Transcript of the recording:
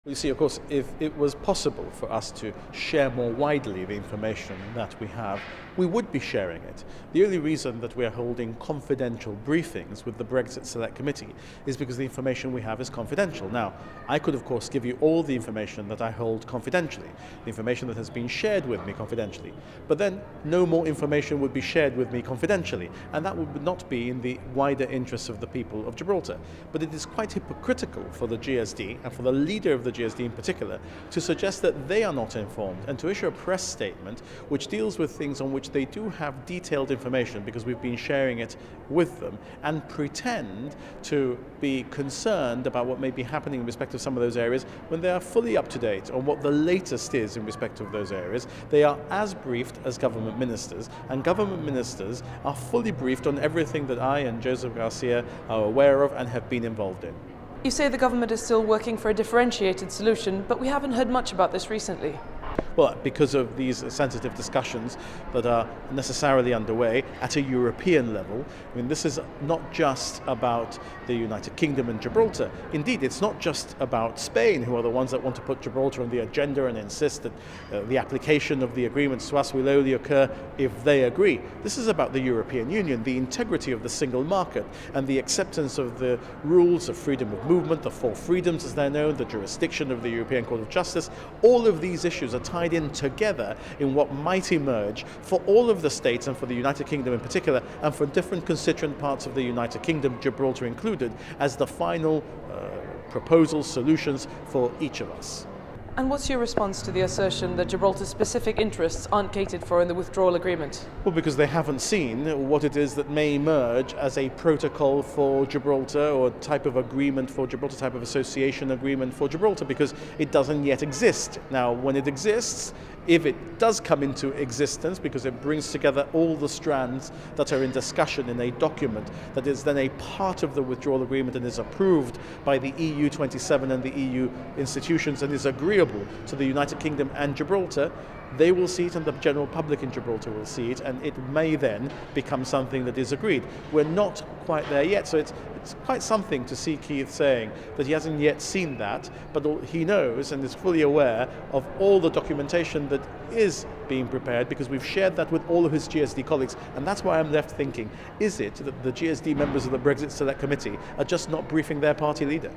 You see, of course, if it was possible for us to share more widely the information that we have, we would be sharing it. The only reason that we are holding confidential briefings with the Brexit Select Committee is because the information we have is confidential. Now, I could, of course, give you all the information that I hold confidentially, the information that has been shared with me confidentially, but then no more information would be shared with me confidentially, and that would not be in the wider interests of the people of Gibraltar. But it is quite hypocritical for the GSD, and for the leader of the GSD in particular, to suggest that they are not informed and to issue a press statement which deals with things on which they do have detailed information because we've been sharing it with them, and pretend to be concerned about what may be happening in respect of some of those areas when they are fully up to date on what the latest is in respect of those areas. They are as briefed as government ministers, and government ministers are fully briefed on everything that I and Joseph Garcia are aware of and have been involved in. You say the government is still working for a differentiated solution, but we haven't heard much about this recently. Well, because of these sensitive discussions that are necessarily underway at a European level. I mean, this is not just about the United Kingdom and Gibraltar. Indeed, it's not just about Spain, who are the ones that want to put Gibraltar on the agenda and insist that the application of the agreements to us will only occur if they agree. This is about the European Union, the integrity of the single market, and the acceptance of the rules of freedom of movement, the four freedoms as they're known, the jurisdiction of the European Court of Justice. All of these issues are tied in together in what might emerge for all of the states, and for the United Kingdom in particular, and for different constituent parts of the United Kingdom, Gibraltar included, as the final proposals, solutions for each of us. And what's your response to the assertion that Gibraltar's specific interests aren't catered for in the withdrawal agreement? Well, because they haven't seen what it is that may emerge as a protocol for Gibraltar, or type of agreement for Gibraltar, type of association agreement for Gibraltar, because it doesn't yet exist. Now, when it exists, if it does come into existence, because it brings together all the strands that are in discussion in a document that is then a part of the withdrawal agreement and is approved by the EU 27 and the EU institutions and is agreeable to the United Kingdom and Gibraltar, they will see it and the general public in Gibraltar will see it, and it may then become something that is agreed. We're not quite there yet, so it's quite something to see Keith saying that he hasn't yet seen that, but he knows and is fully aware of all the documentation that is being prepared, because we've shared that with all of his GSD colleagues. And that's why I'm left thinking, is it that the GSD members of the Brexit Select Committee are just not briefing their party leader?